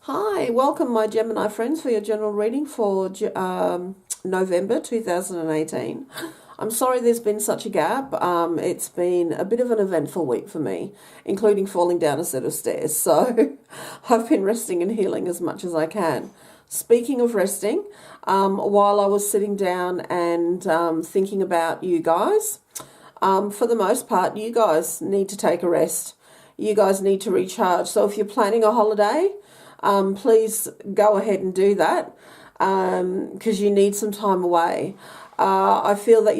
Hi, welcome my Gemini friends for your general reading for November 2018. I'm sorry there's been such a gap. It's been a bit of an eventful week for me, including falling down a set of stairs. So I've been resting and healing as much as I can. Speaking of resting, while I was sitting down and thinking about you guys, for the most part, you guys need to take a rest. You guys need to recharge. So if you're planning a holiday, please go ahead and do that because you need some time away. I feel that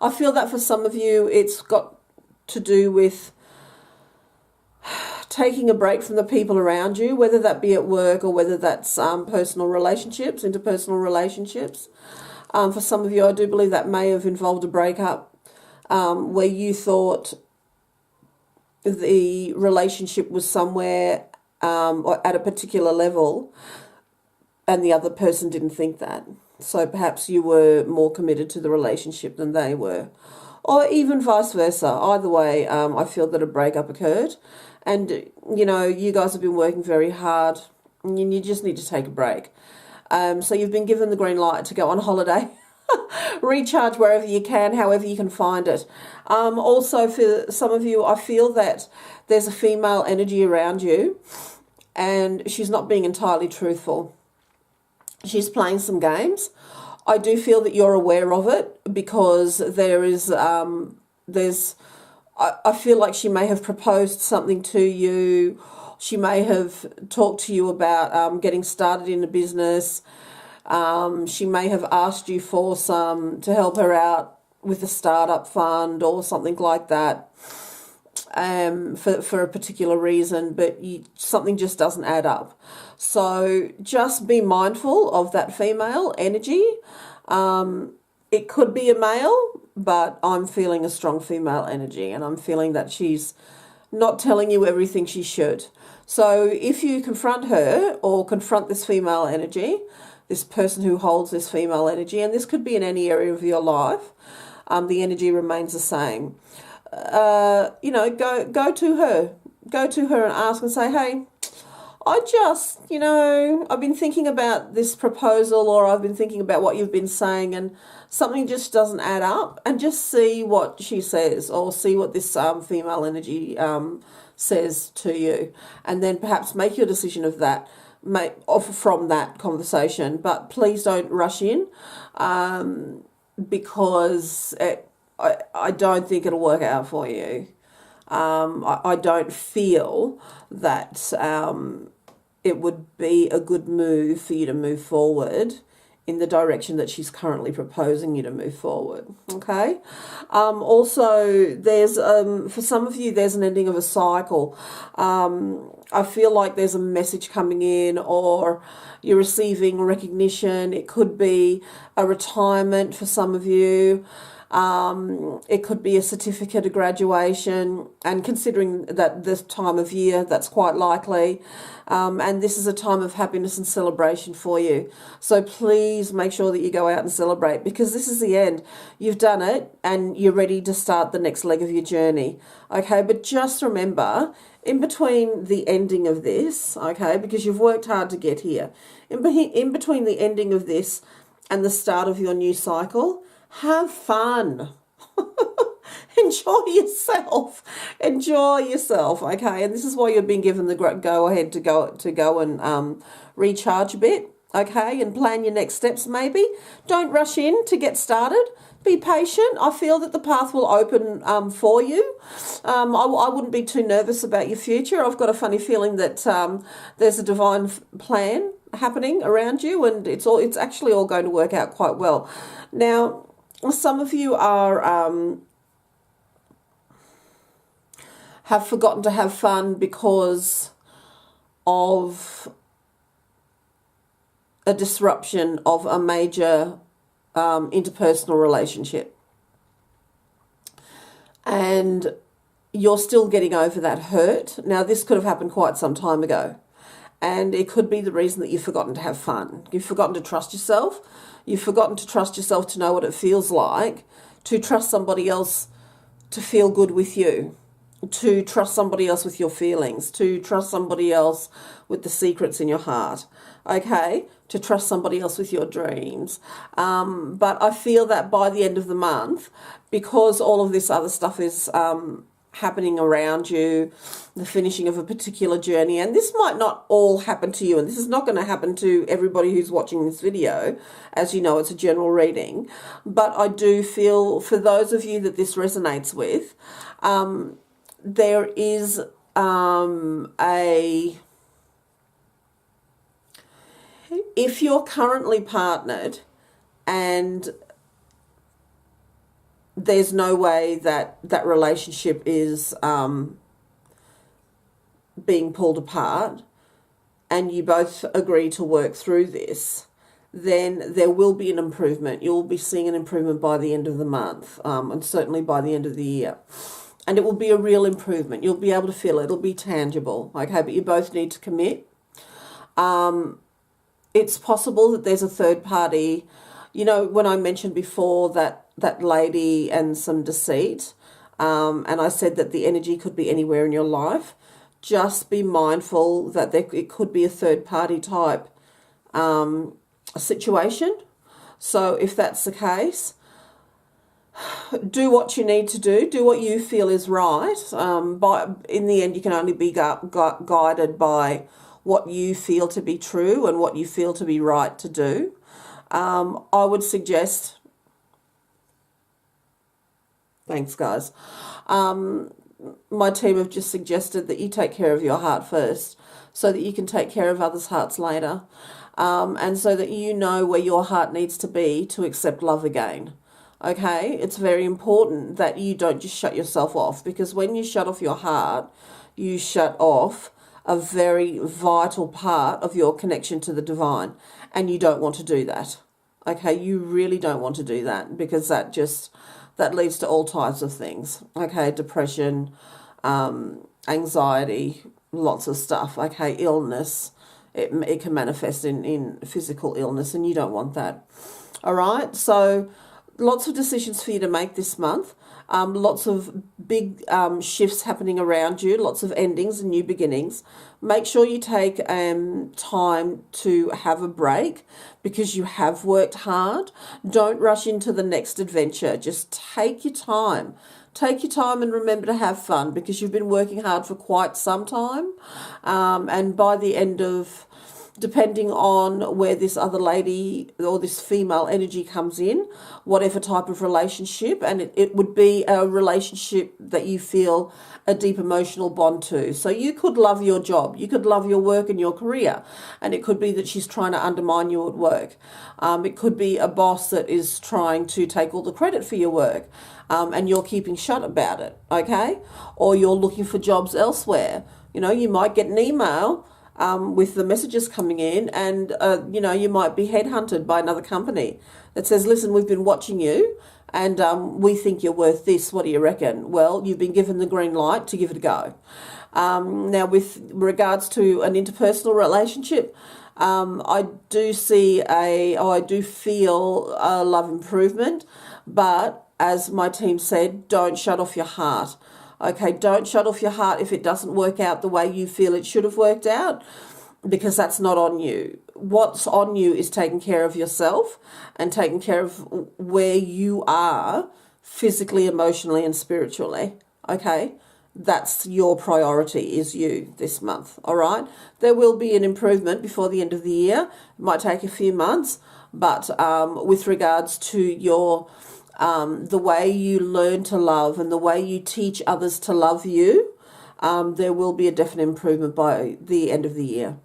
I feel that for some of you, it's got to do with taking a break from the people around you, whether that be at work or whether that's personal relationships, interpersonal relationships. For some of you, I do believe that may have involved a breakup where you thought the relationship was somewhere or at a particular level and the other person didn't think that. So perhaps you were more committed to the relationship than they were. Or even vice versa. Either way, I feel that a breakup occurred. And, you guys have been working very hard and you just need to take a break. So you've been given the green light to go on holiday. Recharge wherever you can, however you can find it. Also, for some of you, I feel that there's a female energy around you and she's not being entirely truthful. She's playing some games. I do feel that you're aware of it because I feel like she may have proposed something to you. She may have talked to you about getting started in a business. She may have asked you for to help her out with a startup fund or something like that for a particular reason, but something just doesn't add up. So just be mindful of that female energy. It could be a male, but I'm feeling a strong female energy and I'm feeling that she's not telling you everything she should. So if you confront her or confront this female energy, this person who holds this female energy, and this could be in any area of your life, the energy remains the same. Go to her. Go to her and ask and say, hey, I've been thinking about this proposal or I've been thinking about what you've been saying and something just doesn't add up, and just see what she says or see what this female energy says to you, and then perhaps make your decision of that. From that conversation, but please don't rush in because I don't think it'll work out for you. I don't feel that it would be a good move for you to move forward in the direction that she's currently proposing you to move forward. Okay. Also, there's for some of you, there's an ending of a cycle. I feel like there's a message coming in, or you're receiving recognition. It could be a retirement for some of you. It could be a certificate of graduation, and considering that this time of year, that's quite likely. And this is a time of happiness and celebration for you. So please make sure that you go out and celebrate, because this is the end. You've done it and you're ready to start the next leg of your journey. Okay, but just remember, in between the ending of this, okay, because you've worked hard to get here, in between the ending of this and the start of your new cycle, have fun. Enjoy yourself, okay? And this is why you're being given the go ahead to go and recharge a bit, okay? And plan your next steps maybe. Don't rush in to get started. Be patient. I feel that the path will open for you. I wouldn't be too nervous about your future. I've got a funny feeling that there's a divine plan happening around you, and it's actually all going to work out quite well. Now, some of you have forgotten to have fun because of a disruption of a major interpersonal relationship. And you're still getting over that hurt. Now, this could have happened quite some time ago. And it could be the reason that you've forgotten to have fun. You've forgotten to trust yourself. You've forgotten to trust yourself to know what it feels like to trust somebody else to feel good with you. to trust somebody else with your feelings, to trust somebody else with the secrets in your heart, okay, to trust somebody else with your dreams. But I feel that by the end of the month, because all of this other stuff is happening around you, the finishing of a particular journey, and this might not all happen to you, and this is not going to happen to everybody who's watching this video. As you know, it's a general reading, but I do feel for those of you that this resonates with, there is if you're currently partnered and there's no way that that relationship is being pulled apart, and you both agree to work through this, then there will be an improvement. You'll be seeing an improvement by the end of the month, and certainly by the end of the year. And it will be a real improvement. You'll be able to feel it. It'll be tangible, okay? But you both need to commit. It's possible that there's a third party. You know, when I mentioned before that lady and some deceit, and I said that the energy could be anywhere in your life, just be mindful that it could be a third party type situation. So if that's the case, do what you need to do what you feel is right. But in the end, you can only be guided by what you feel to be true and what you feel to be right to do. I would suggest, thanks guys, my team have just suggested that you take care of your heart first so that you can take care of others' hearts later, and so that you know where your heart needs to be to accept love again. Okay, it's very important that you don't just shut yourself off, because when you shut off your heart, you shut off a very vital part of your connection to the divine, and you don't want to do that. Okay, you really don't want to do that, because that leads to all types of things. Okay, depression, anxiety, lots of stuff. Okay, illness. It can manifest in physical illness, and you don't want that. All right, so lots of decisions for you to make this month. Lots of big shifts happening around you, lots of endings and new beginnings. Make sure you take time to have a break, because you have worked hard. Don't rush into the next adventure. Just take your time. Take your time and remember to have fun, because you've been working hard for quite some time. And by the end of, depending on where this other lady or this female energy comes in, whatever type of relationship, and it would be a relationship that you feel a deep emotional bond to. So you could love your job, you could love your work and your career, and it could be that she's trying to undermine you at work. It could be a boss that is trying to take all the credit for your work, and you're keeping shut about it, okay? Or you're looking for jobs elsewhere. You know, you might get an email with the messages coming in, and you might be headhunted by another company that says, listen, we've been watching you, and we think you're worth this. What do you reckon? Well, you've been given the green light to give it a go. Now, with regards to an interpersonal relationship, I do feel a love improvement, but as my team said, don't shut off your heart. Okay, don't shut off your heart if it doesn't work out the way you feel it should have worked out, because that's not on you. What's on you is taking care of yourself and taking care of where you are physically, emotionally, and spiritually. Okay, that's your priority, is you this month. All right, there will be an improvement before the end of the year. It might take a few months, but with regards to your the way you learn to love and the way you teach others to love you, there will be a definite improvement by the end of the year.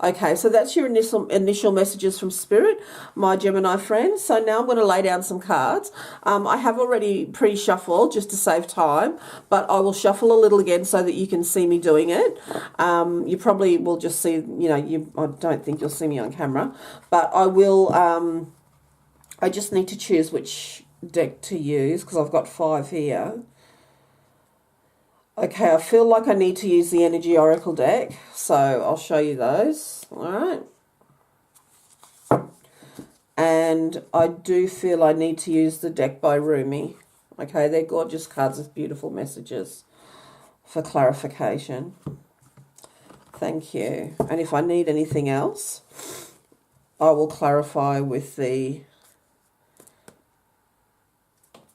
Okay, so that's your initial messages from Spirit, my Gemini friends. So now I'm going to lay down some cards. I have already pre-shuffled just to save time, but I will shuffle a little again so that you can see me doing it. You probably will just see, I don't think you'll see me on camera, but I will, I just need to choose which deck to use, because I've got 5 here. Okay, I feel like I need to use the Energy Oracle deck, so I'll show you those. All right. And I do feel I need to use the deck by Rumi. Okay, they're gorgeous cards with beautiful messages for clarification. Thank you. And if I need anything else, I will clarify with the...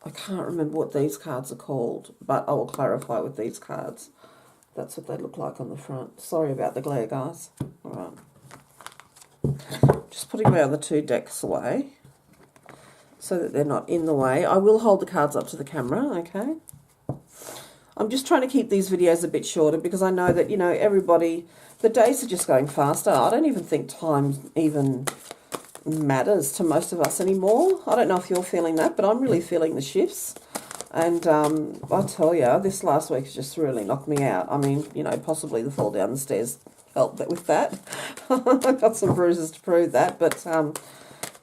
I can't remember what these cards are called, but I will clarify with these cards. That's what they look like on the front. Sorry about the glare, guys. All right. Just putting my other 2 decks away so that they're not in the way. I will hold the cards up to the camera, okay? I'm just trying to keep these videos a bit shorter because I know that, you know, everybody, the days are just going faster. I don't even think time even matters to most of us anymore. I don't know if you're feeling that, but I'm really feeling the shifts. And I tell you, this last week has just really knocked me out. I mean, you know, possibly the fall down the stairs helped with that. I've got some bruises to prove that, but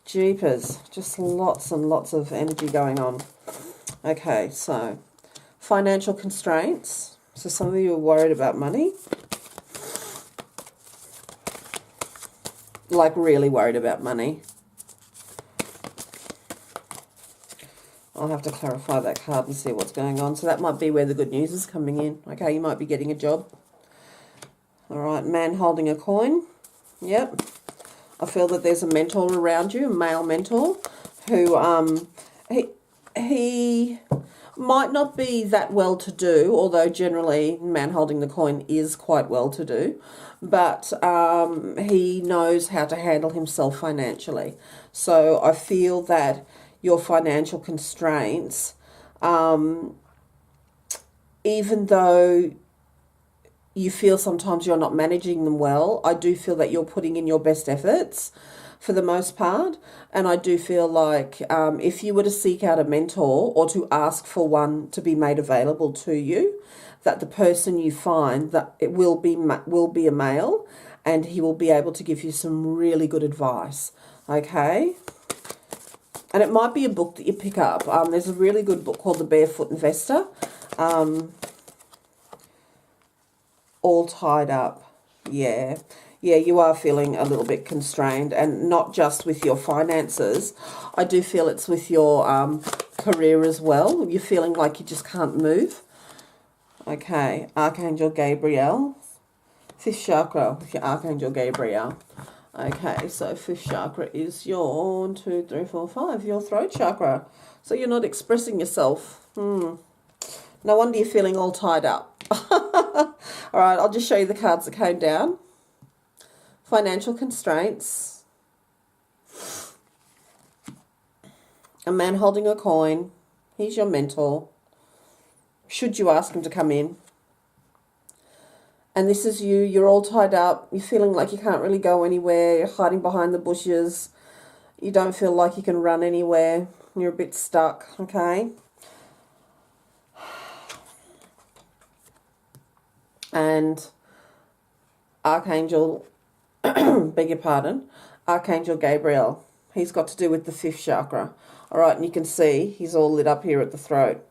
jeepers, just lots and lots of energy going on. Okay, so financial constraints. So some of you are worried about money. Like really worried about money. I'll have to clarify that card and see what's going on. So that might be where the good news is coming in. Okay, you might be getting a job. All right, man holding a coin. Yep. I feel that there's a mentor around you, a male mentor, who he might not be that well-to-do, although generally man holding the coin is quite well-to-do, but he knows how to handle himself financially. So I feel that your financial constraints, even though you feel sometimes you're not managing them well, I do feel that you're putting in your best efforts for the most part. And I do feel like if you were to seek out a mentor or to ask for one to be made available to you, that the person you find, that it will be a male, and he will be able to give you some really good advice. Okay? And it might be a book that you pick up. There's a really good book called The Barefoot Investor. All tied up. Yeah. Yeah, you are feeling a little bit constrained, and not just with your finances. I do feel it's with your career as well. You're feeling like you just can't move. Okay, Archangel Gabriel. 5th chakra with your Archangel Gabriel. Okay, so 5th chakra is your 1, 2, 3, 4, 5, your throat chakra. So you're not expressing yourself. No wonder you're feeling all tied up. All right, I'll just show you the cards that came down. Financial constraints. A man holding a coin. He's your mentor. Should you ask him to come in. And this is you. You're all tied up. You're feeling like you can't really go anywhere. You're hiding behind the bushes. You don't feel like you can run anywhere. You're a bit stuck, okay? And Archangel, beg your pardon, Archangel Gabriel. He's got to do with the 5th chakra. All right, and you can see he's all lit up here at the throat.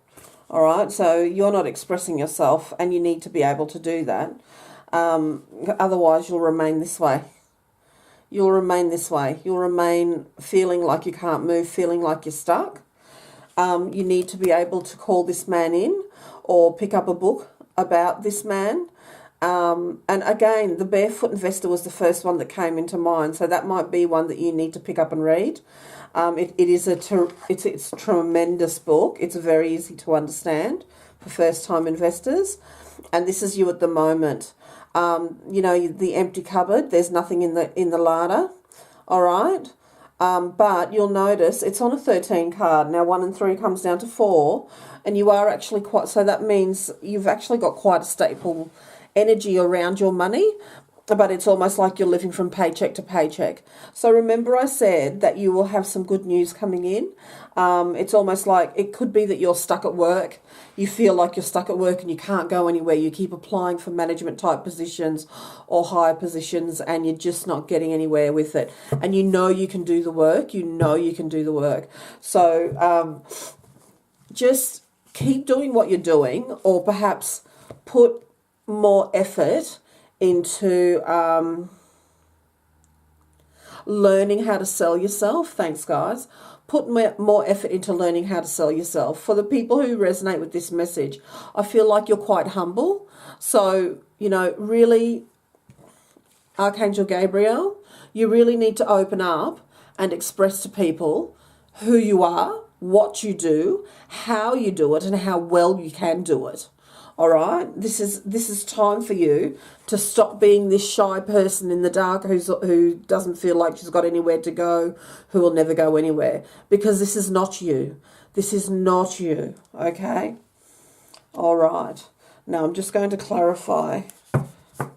All right, so you're not expressing yourself, and you need to be able to do that. Otherwise, you'll remain this way. You'll remain this way. You'll remain feeling like you can't move, feeling like you're stuck. You need to be able to call this man in or pick up a book about this man. And again, The Barefoot Investor was the first one that came into mind, so that might be one that you need to pick up and read. It's a tremendous book. It's very easy to understand for first-time investors. And this is you at the moment. You know, the empty cupboard, there's nothing in the larder. All right? But you'll notice it's on a 13 card. Now 1 and 3 comes down to 4. And you are actually quite, so that means you've actually got quite a stable energy around your money, but it's almost like you're living from paycheck to paycheck. So remember I said that you will have some good news coming in. It's almost like it could be that you're stuck at work. You feel like you're stuck at work and you can't go anywhere. You keep applying for management type positions or higher positions and you're just not getting anywhere with it. And you know you can do the work. You know you can do the work. So just keep doing what you're doing, or perhaps put more effort into learning how to sell yourself. Thanks, guys. Put more effort into learning how to sell yourself. For the people who resonate with this message, I feel like you're quite humble. So, really, Archangel Gabriel, you really need to open up and express to people who you are, what you do, how you do it, and how well you can do it. All right, this is time for you to stop being this shy person in the dark who doesn't feel like she's got anywhere to go, who will never go anywhere, because this is not you. This is not you, okay? All right. Now I'm just going to clarify.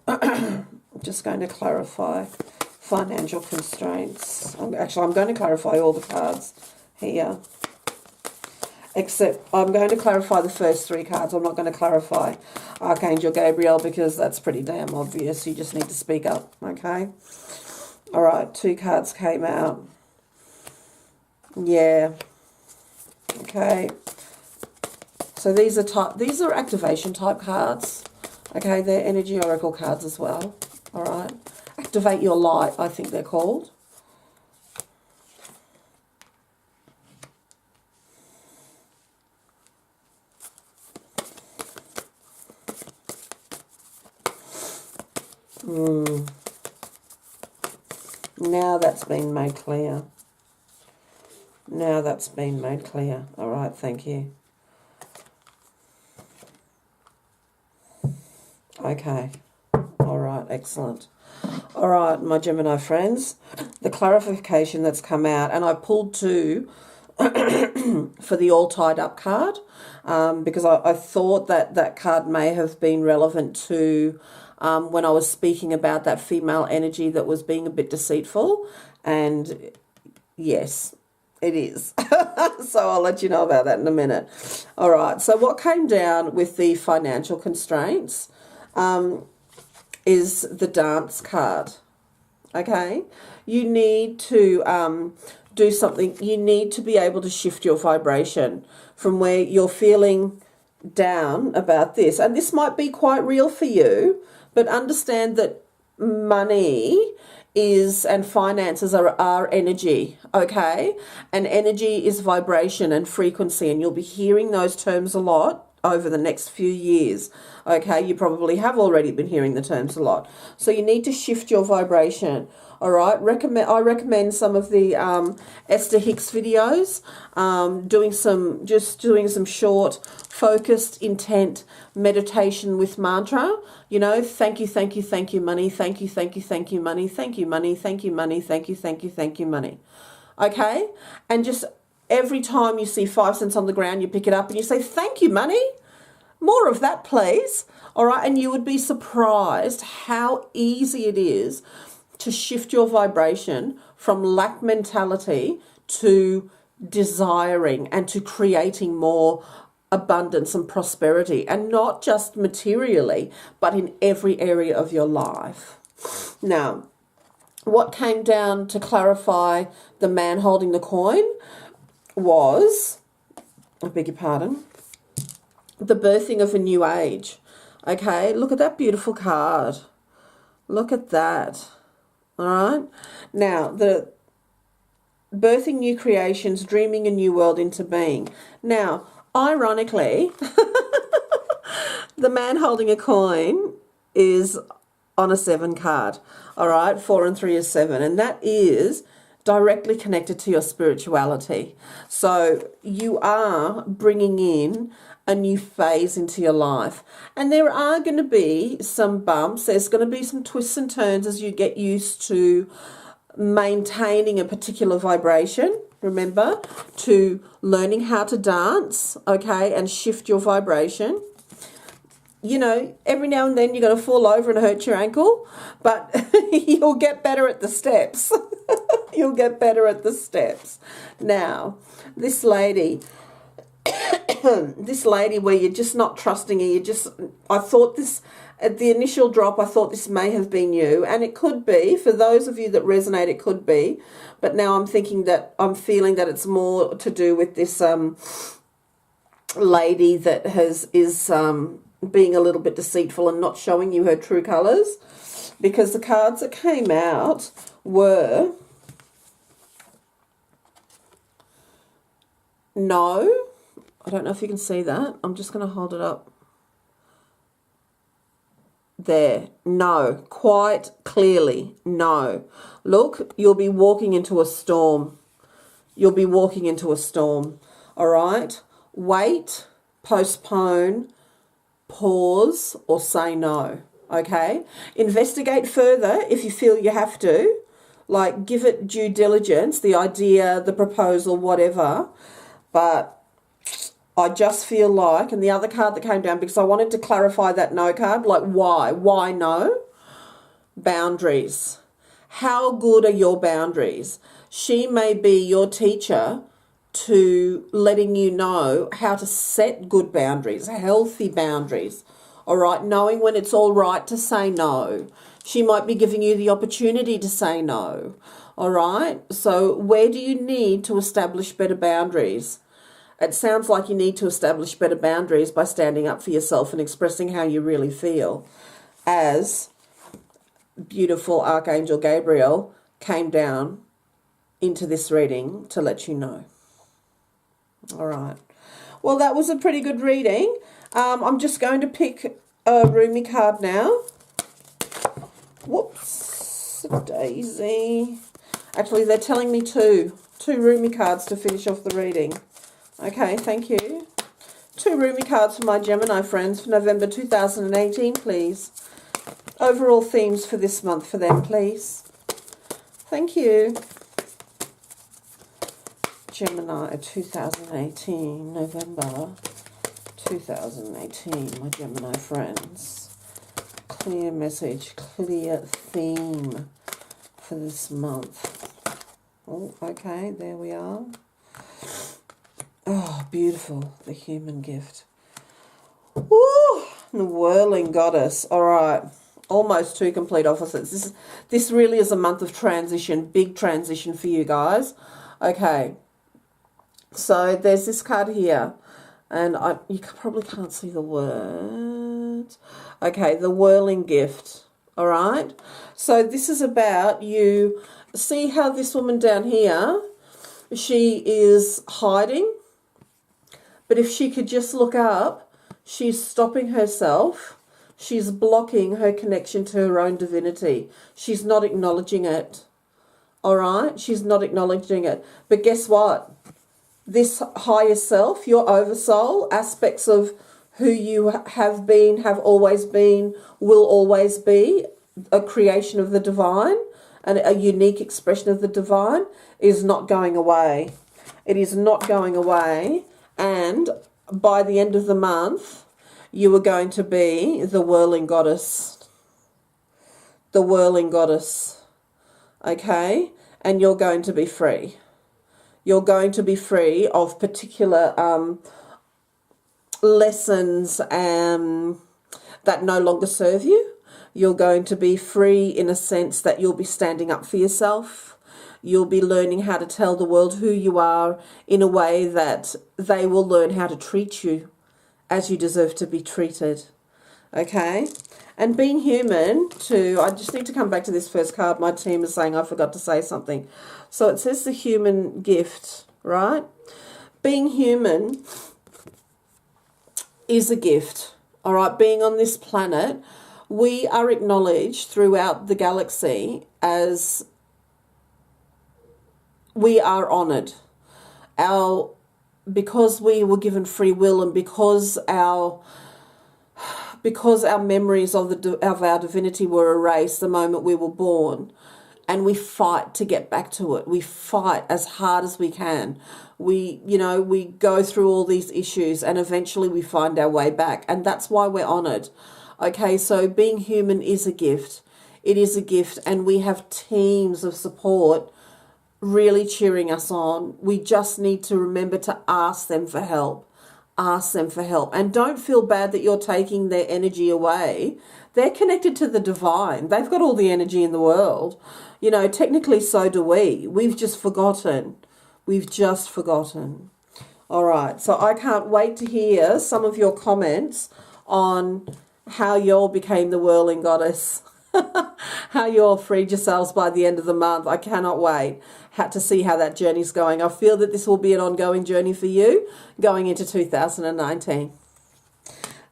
I'm just going to clarify financial constraints. I'm going to clarify all the cards here. Except I'm going to clarify the first 3 cards. I'm not going to clarify Archangel Gabriel because that's pretty damn obvious. You just need to speak up, okay? All right, 2 cards came out. Yeah. Okay. So these are activation type cards. Okay, they're energy oracle cards as well. All right. Activate your light, I think they're called. Now that's been made clear. Now that's been made clear. All right, thank you. Okay. All right, excellent. All right, my Gemini friends, the clarification that's come out, and I pulled 2 for the all tied up card because I thought that card may have been relevant to when I was speaking about that female energy that was being a bit deceitful, and yes, it is. So I'll let you know about that in a minute. All right, so what came down with the financial constraints is the dance card. Okay, you need to do something. You need to be able to shift your vibration from where you're feeling down about this, and this might be quite real for you, but understand that money and finances are energy, okay? And energy is vibration and frequency, and you'll be hearing those terms a lot over the next few years, okay? You probably have already been hearing the terms a lot. So you need to shift your vibration, all right? I recommend some of the Esther Hicks videos, doing some short, focused, intent meditation with mantra. Thank you, thank you, thank you, money. Thank you, thank you, thank you, money. Thank you, money. Thank you, money. Thank you, thank you, thank you, money. Okay? And just every time you see 5 cents on the ground, you pick it up and you say, thank you, money. More of that, please. All right? And you would be surprised how easy it is to shift your vibration from lack mentality to desiring and to creating more abundance and prosperity, and not just materially, but in every area of your life. Now, what came down to clarify the man holding the coin was, I beg your pardon, the birthing of a new age. Okay, look at that beautiful card. Look at that. All right. Now, the birthing new creations, dreaming a new world into being. Now, ironically, the man holding a coin is on a 7 card. All right, 4 and 3 is 7, and that is directly connected to your spirituality. So you are bringing in a new phase into your life, and there are going to be some bumps. There's going to be some twists and turns as you get used to maintaining a particular vibration. Remember, to learning how to dance, okay, and shift your vibration. Every now and then you're going to fall over and hurt your ankle, but you'll get better at the steps. You'll get better at the steps. Now, this lady where you're just not trusting her, I thought this, at the initial drop, I thought this may have been you, and it could be. For those of you that resonate, it could be. But now I'm feeling that it's more to do with this lady that is being a little bit deceitful and not showing you her true colours, because the cards that came out were no. I don't know if you can see that. I'm just going to hold it up. There. No. Quite clearly. No. Look, you'll be walking into a storm. You'll be walking into a storm. All right? Wait, postpone, pause, or say no. Okay? Investigate further if you feel you have to. Like, give it due diligence, the idea, the proposal, whatever. But I just feel like, and the other card that came down, because I wanted to clarify that no card, like why? Why no? Boundaries. How good are your boundaries? She may be your teacher to letting you know how to set good boundaries, healthy boundaries. All right, knowing when it's all right to say no. She might be giving you the opportunity to say no. All right, so where do you need to establish better boundaries? It sounds like you need to establish better boundaries by standing up for yourself and expressing how you really feel, as beautiful Archangel Gabriel came down into this reading to let you know. All right. Well, that was a pretty good reading. I'm just going to pick a Rumi card now. Whoops, daisy. Actually, they're telling me two Rumi cards to finish off the reading. Okay, thank you. 2 Rumi cards for my Gemini friends for November 2018, please. Overall themes for this month for them, please. Thank you. Gemini 2018, November 2018, my Gemini friends. Clear message, clear theme for this month. Oh, okay, there we are. Oh, beautiful, the human gift. Woo, the whirling goddess. All right, almost 2 complete opposites. This really is a month of transition, big transition for you guys. Okay, so there's this card here, and you probably can't see the words. Okay, the whirling gift. All right, so this is about you. See how this woman down here, she is hiding. But if she could just look up, she's stopping herself. She's blocking her connection to her own divinity. She's not acknowledging it. All right? She's not acknowledging it. But guess what? This higher self, your oversoul, aspects of who you have been, have always been, will always be, a creation of the divine, and a unique expression of the divine, is not going away. It is not going away. And by the end of the month, you are going to be the whirling goddess. The whirling goddess. Okay? And you're going to be free. You're going to be free of particular lessons that no longer serve you. You're going to be free in a sense that you'll be standing up for yourself. You'll be learning how to tell the world who you are in a way that they will learn how to treat you as you deserve to be treated. Okay? And being human too, I just need to come back to this first card. My team is saying I forgot to say something. So it says the human gift, right? Being human is a gift. All right? Being on this planet, we are acknowledged throughout the galaxy as... we are honoured. Because we were given free will, and because our memories of our divinity were erased the moment we were born, and we fight to get back to it. We fight as hard as we can. We go through all these issues, and eventually we find our way back, and that's why we're honoured. Okay, so being human is a gift. It is a gift, and we have teams of support really cheering us on. We just need to remember to ask them for help. Ask them for help. And don't feel bad that you're taking their energy away. They're connected to the divine. They've got all the energy in the world. You know, technically so do we. We've just forgotten. We've just forgotten. All right. So I can't wait to hear some of your comments on how you all became the whirling goddess. how you all freed yourselves by the end of the month. I cannot wait to see how that journey's going. I feel that this will be an ongoing journey for you going into 2019.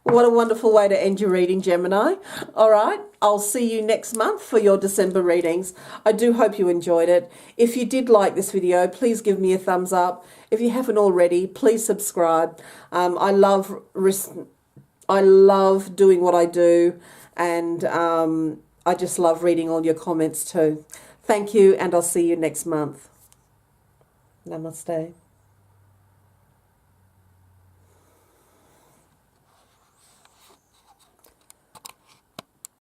What a wonderful way to end your reading, Gemini. All right, I'll see you next month for your December readings. I do hope you enjoyed it. If you did like this video, please give me a thumbs up. If you haven't already, please subscribe. I love doing what I do, and I just love reading all your comments too. Thank you, and I'll see you next month. Namaste.